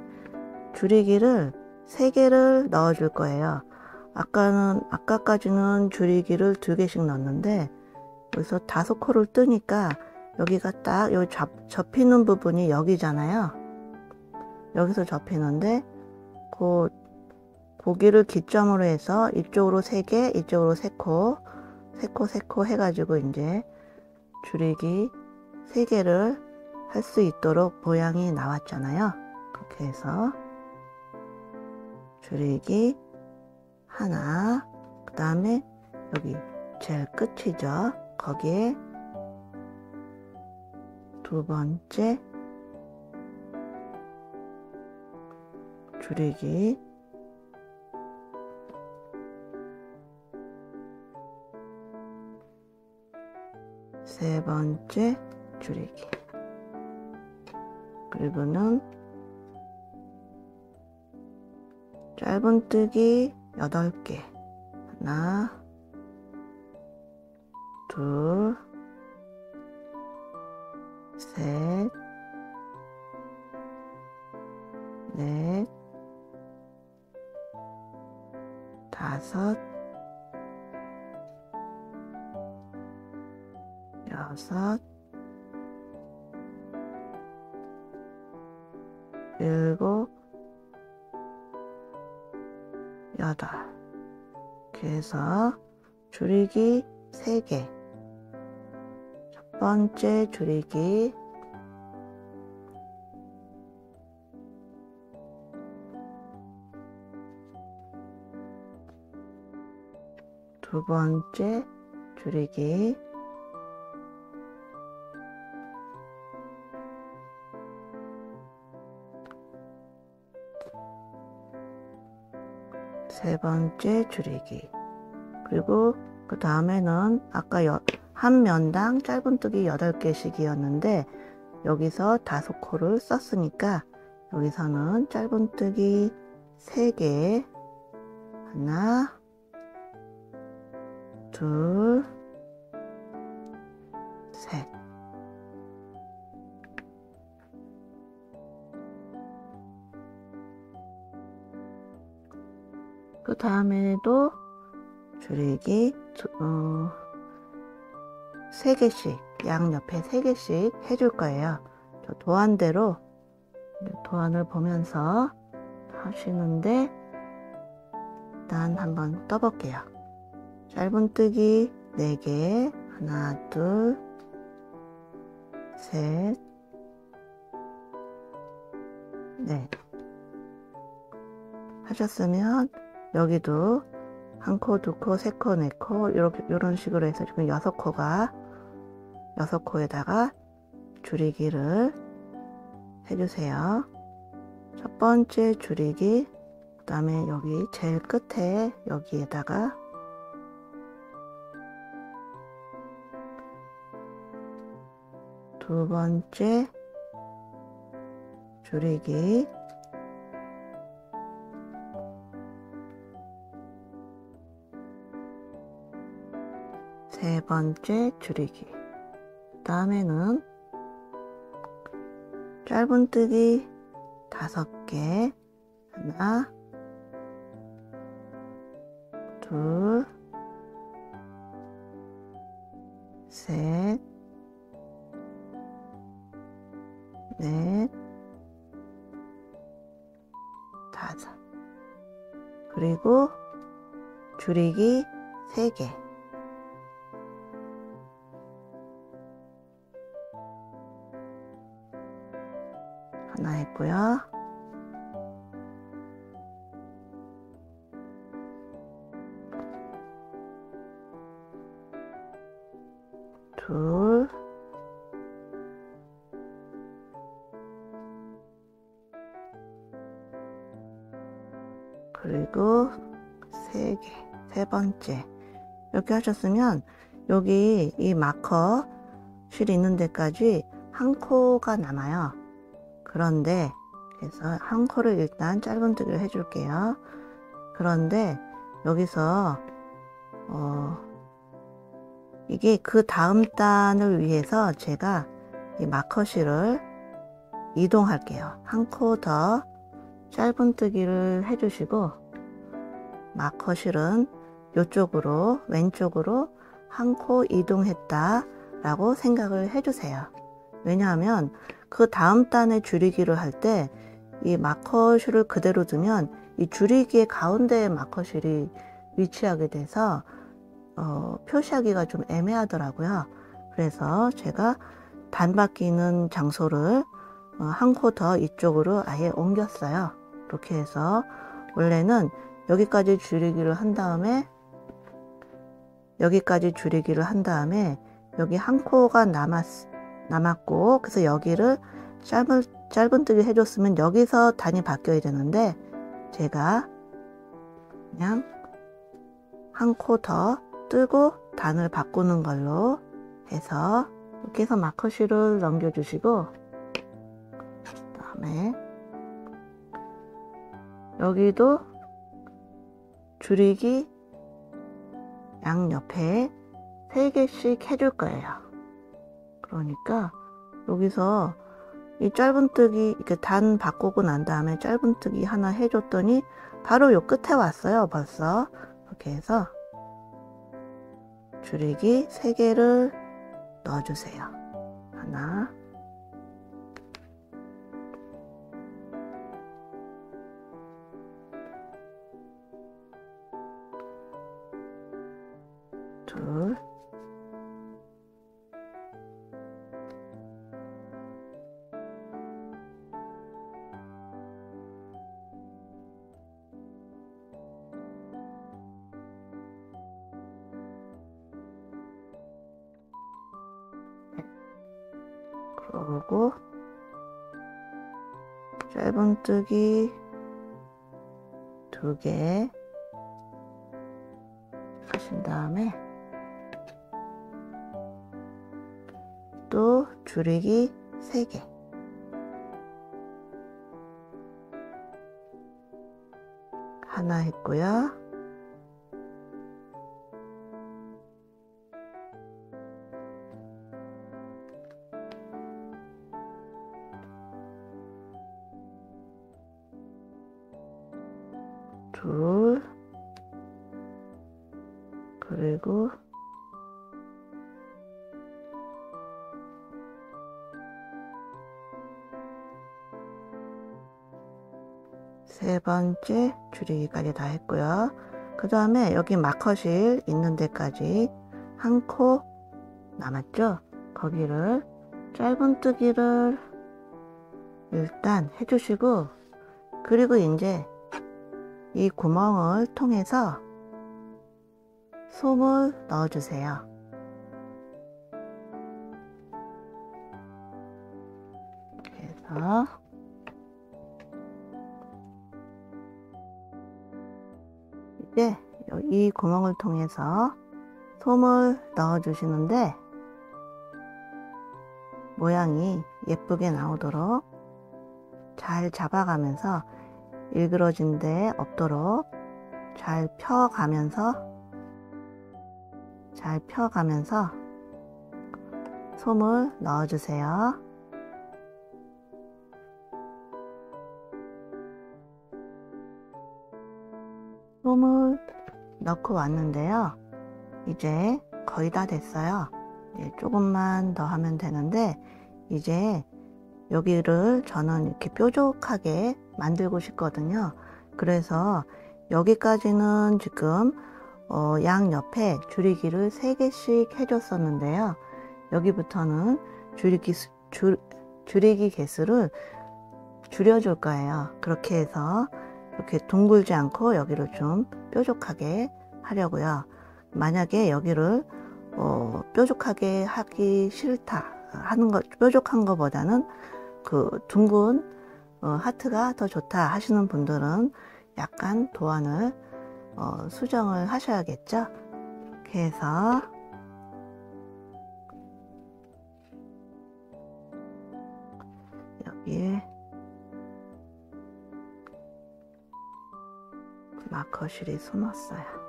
줄이기를 3개를 넣어 줄 거예요. 아까까지는 줄이기를 2개씩 넣었는데 여기서 5코를 뜨니까 여기가 딱 여기 접히는 부분이 여기잖아요. 여기서 접히는데 고기를 기점으로 해서 이쪽으로 3개, 이쪽으로 3코, 3코 해가지고 이제 줄이기 3개를 할 수 있도록 모양이 나왔잖아요. 그렇게 해서 줄이기 하나, 그 다음에 여기 제일 끝이죠. 거기에 두 번째 줄이기 세 번째 줄이기, 그리고는 짧은뜨기 8개, 하나, 둘, 셋, 넷, 다섯, 여섯, 일곱, 여덟. 이렇게 해서 줄이기 3개. 첫 번째 줄이기, 두 번째 줄이기, 세 번째 줄이기. 그리고 그 다음에는 아까 한 면당 짧은뜨기 8개씩이었는데 여기서 5코를 썼으니까 여기서는 짧은뜨기 3개, 하나, 둘, 셋. 그 다음에도 줄이기 3개씩, 양옆에 3개씩 해줄 거예요. 저 도안대로 도안을 보면서 하시는데 일단 한번 떠볼게요. 짧은뜨기 4개, 하나, 둘, 셋, 넷. 하셨으면 여기도 1코, 2코, 3코, 4코 이런 식으로 해서 지금 6코에다가 줄이기를 해주세요. 첫 번째 줄이기, 그 다음에 여기 제일 끝에 여기에다가 두 번째 줄이기, 세 번째 줄이기. 그 다음에는 짧은뜨기 5개, 하나, 둘, 셋, 넷, 다섯. 그리고 줄이기 3개. 하나 했고요. 둘, 그리고 3개, 세 번째. 이렇게 하셨으면 여기 이 마커 실이 있는 데까지 한 코가 남아요. 그런데 그래서 한 코를 일단 짧은뜨기를 해줄게요. 그런데 여기서 이게 그 다음 단을 위해서 제가 이 마커실을 이동할게요. 한 코 더 짧은뜨기를 해주시고 마커실은 이쪽으로 왼쪽으로 한 코 이동했다 라고 생각을 해주세요. 왜냐하면 그 다음 단에 줄이기를 할 때 이 마커실을 그대로 두면 이 줄이기의 가운데에 마커실이 위치하게 돼서 표시하기가 좀 애매하더라고요. 그래서 제가 단 바뀌는 장소를 한 코 더 이쪽으로 아예 옮겼어요. 이렇게 해서 원래는 여기까지 줄이기를 한 다음에 여기 한 코가 남았고 그래서 여기를 짧은뜨기 해줬으면 여기서 단이 바뀌어야 되는데 제가 그냥 한 코 더 뜨고 단을 바꾸는 걸로 해서 이렇게 해서 마커실을 넘겨주시고 그 다음에 여기도 줄이기 양옆에 3개씩 해줄 거예요. 그러니까 여기서 이 짧은뜨기 이렇게 단 바꾸고 난 다음에 짧은뜨기 하나 해줬더니 바로 요 끝에 왔어요. 벌써 이렇게 해서 줄이기 3개를 넣어주세요. 하나, 둘, 그러고 짧은뜨기 2개 하신 다음에 또 줄이기 3개 하나 했고요. 둘, 그리고 세 번째 줄이기까지 다 했고요. 그 다음에 여기 마커실 있는 데까지 한 코 남았죠? 거기를 짧은뜨기를 일단 해주시고 그리고 이제 이 구멍을 통해서 솜을 넣어주세요. 그래서 이제 이 구멍을 통해서 솜을 넣어 주시는데 모양이 예쁘게 나오도록 잘 잡아가면서 일그러진 데 없도록 잘 펴가면서 솜을 넣어 주세요. 솜을 넣고 왔는데요. 이제 거의 다 됐어요. 조금만 더 하면 되는데 이제 여기를 저는 이렇게 뾰족하게 만들고 싶거든요. 그래서 여기까지는 지금 양옆에 줄이기를 3개씩 해줬었는데요. 여기부터는 줄이기 개수를 줄여줄 거예요. 그렇게 해서 이렇게 둥글지 않고 여기를 좀 뾰족하게 하려고요. 만약에 여기를 뾰족하게 하기 싫다 하는 거, 뾰족한 것보다는 그 둥근 하트가 더 좋다 하시는 분들은 약간 도안을 수정을 하셔야겠죠. 이렇게 해서 여기에 마커실이 숨었어요.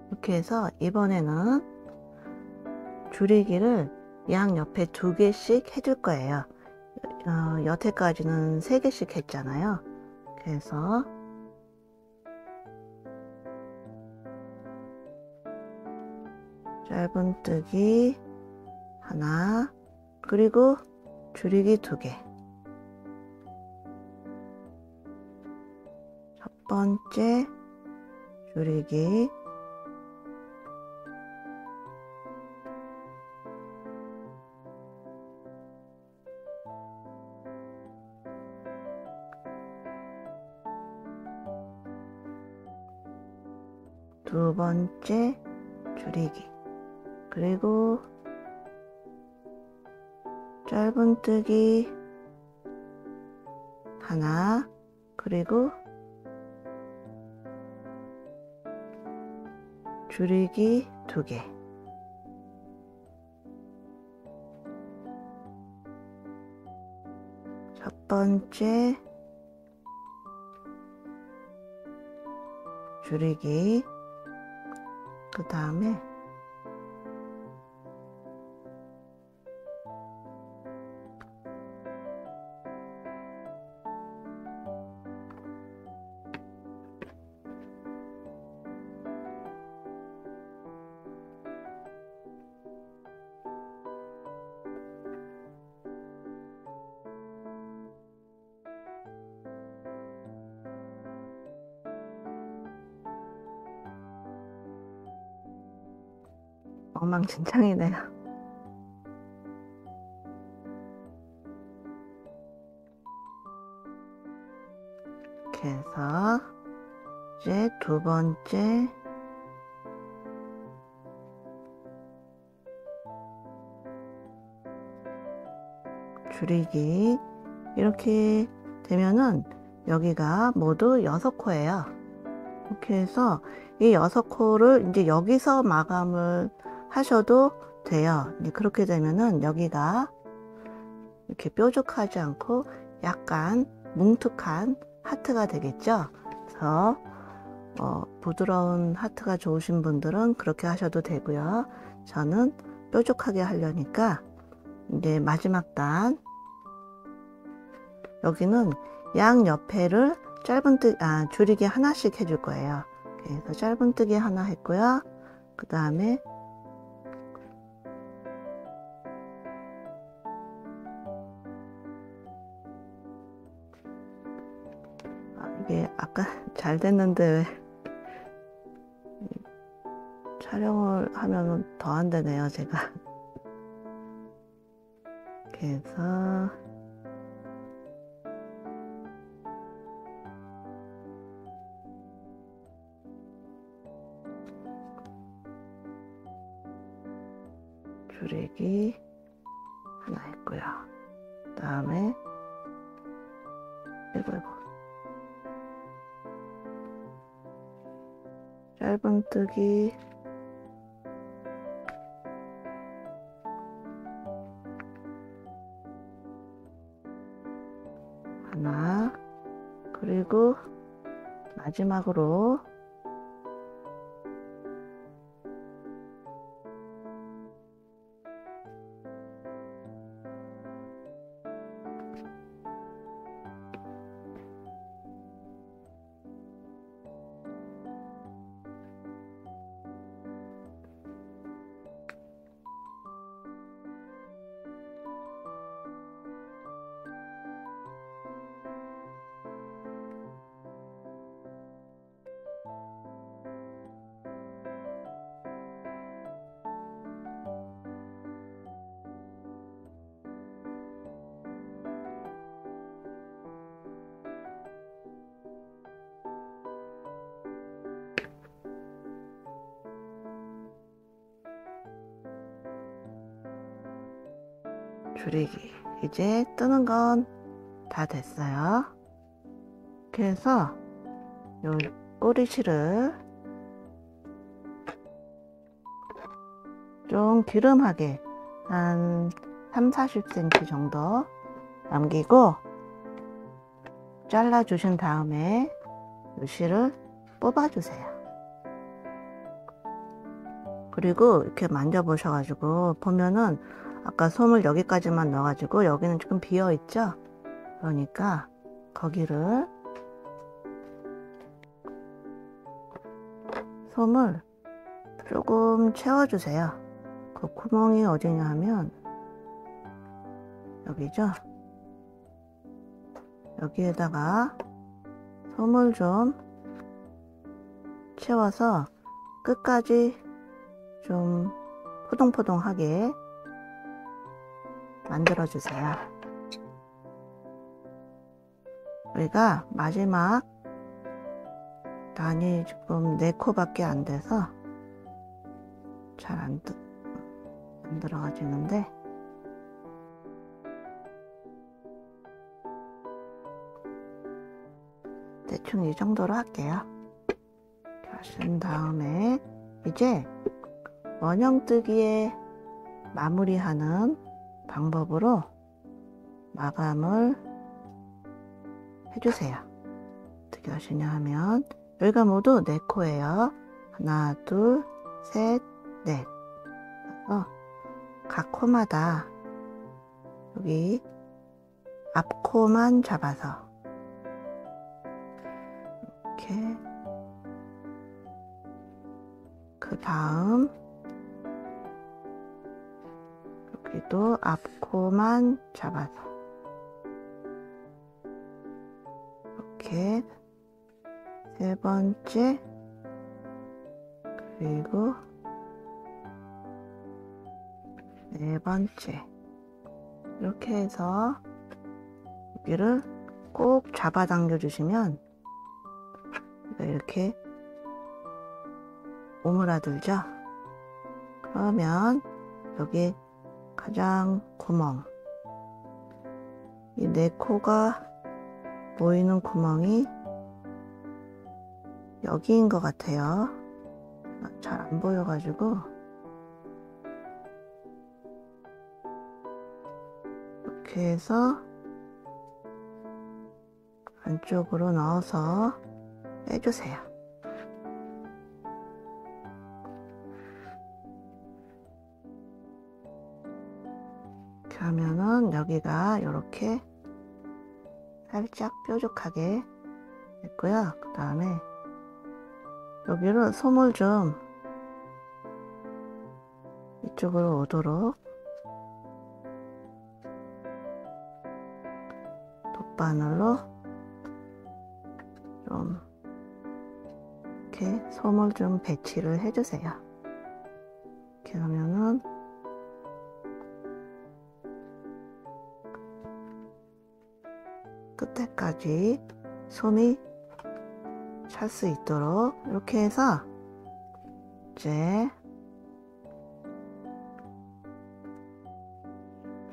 이렇게 해서 이번에는 줄이기를 양옆에 2개씩 해줄 거예요. 여태까지는 3개씩 했잖아요. 그래서 짧은뜨기 하나, 그리고 줄이기 2개. 첫 번째 줄이기, 두 번째 줄이기, 그리고 짧은뜨기 하나, 그리고 줄이기 2개. 첫 번째 줄이기, 그 다음에 엉망진창이네요. 이렇게 해서 이제 두 번째 줄이기, 이렇게 되면은 여기가 모두 6코예요. 이렇게 해서 이 6코를 이제 여기서 마감을 하셔도 돼요. 이제 그렇게 되면은 여기가 이렇게 뾰족하지 않고 약간 뭉툭한 하트가 되겠죠. 그래서 부드러운 하트가 좋으신 분들은 그렇게 하셔도 되고요. 저는 뾰족하게 하려니까 이제 마지막 단, 여기는 양옆에를 줄이기 하나씩 해줄 거예요. 그래서 짧은뜨기 하나 했고요. 그 다음에 이게 아까 잘 됐는데 왜 촬영을 하면 더 안 되네요, 제가. 이렇게 해서 줄이기 하나 했고요. 그 다음에 이거 짧은뜨기 하나, 그리고 마지막으로 줄이기. 이제 뜨는 건 다 됐어요. 그래서 요 꼬리실을 좀 기름하게 한 3-40cm 정도 남기고 잘라 주신 다음에 요 실을 뽑아 주세요. 그리고 이렇게 만져 보셔가지고 보면은 아까 솜을 여기까지만 넣어가지고 여기는 조금 비어 있죠. 그러니까 거기를 솜을 조금 채워주세요. 그 구멍이 어디냐 하면 여기죠. 여기에다가 솜을 좀 채워서 끝까지 좀 포동포동하게 만들어 주세요. 우리가 마지막 단이 지금 4코밖에 안 돼서 잘 안 들어가지는데 대충 이 정도로 할게요. 이렇게 하신 다음에 이제 원형뜨기에 마무리하는 방법으로 마감을 해주세요. 어떻게 하시냐 하면 여기가 모두 4코예요. 하나, 둘, 셋, 넷. 각 코마다 여기 앞코만 잡아서 이렇게, 그 다음 여기도 앞코만 잡아서 이렇게 3번째, 그리고 4번째 이렇게 해서 여기를 꼭 잡아 당겨 주시면 이렇게 오므라들죠. 그러면 여기 가장 구멍, 이 4코가 보이는 구멍이 여기인 것 같아요. 잘 안 보여가지고 이렇게 해서 안쪽으로 넣어서 빼주세요. 이렇게 하면은 여기가 이렇게 살짝 뾰족하게 됐고요. 그 다음에 여기를 솜을 좀 이쪽으로 오도록 돗바늘로 좀 이렇게 솜을 좀 배치를 해주세요. 이렇게 하면은 끝에까지 솜이 찰 수 있도록 이렇게 해서 이제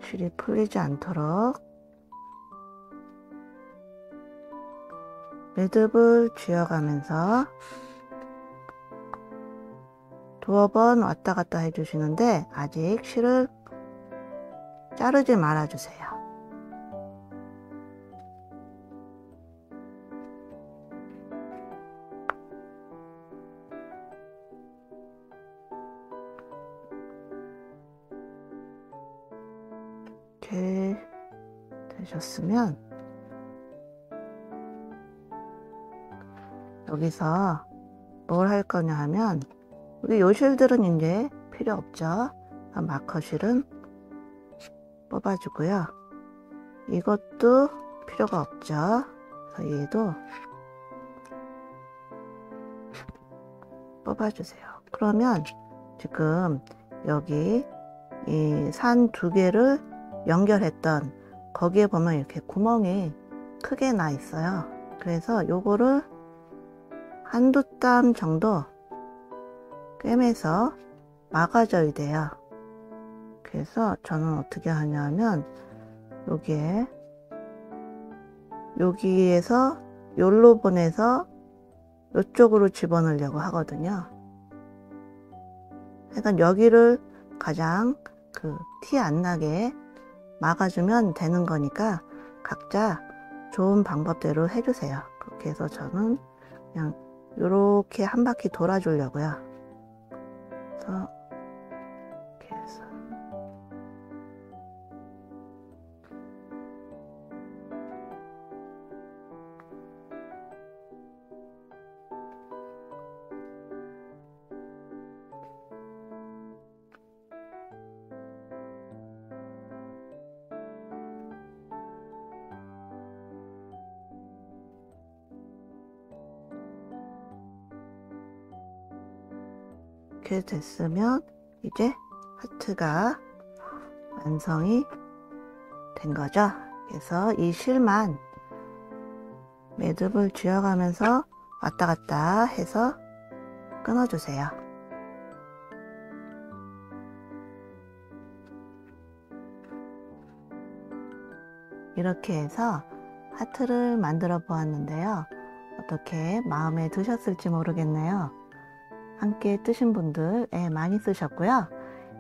실이 풀리지 않도록 매듭을 쥐어가면서 2번 왔다 갔다 해주시는데 아직 실을 자르지 말아주세요. 이렇게 되셨으면 여기서 뭘 할 거냐 하면 우리 요 실들은 이제 필요 없죠. 마커실은 뽑아주고요. 이것도 필요가 없죠. 그래서 얘도 뽑아주세요. 그러면 지금 여기 이 산 2개를 연결했던 거기에 보면 이렇게 구멍이 크게 나 있어요. 그래서 요거를 한두 땀 정도 꿰매서 막아줘야 돼요. 그래서 저는 어떻게 하냐면 여기에서 여기로 보내서 이쪽으로 집어넣으려고 하거든요. 그러니까 여기를 가장 티 안 나게 막아주면 되는 거니까 각자 좋은 방법대로 해주세요. 그렇게 해서 저는 그냥 이렇게 한 바퀴 돌아주려고요. 그래서 이렇게 해서 이렇게 됐으면 이제 하트가 완성이 된 거죠. 그래서 이 실만 매듭을 쥐어가면서 왔다 갔다 해서 끊어주세요. 이렇게 해서 하트를 만들어 보았는데요. 어떻게 마음에 드셨을지 모르겠네요. 함께 뜨신 분들 애 많이 쓰셨고요.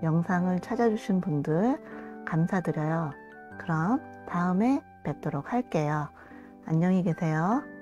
영상을 찾아주신 분들 감사드려요. 그럼 다음에 뵙도록 할게요. 안녕히 계세요.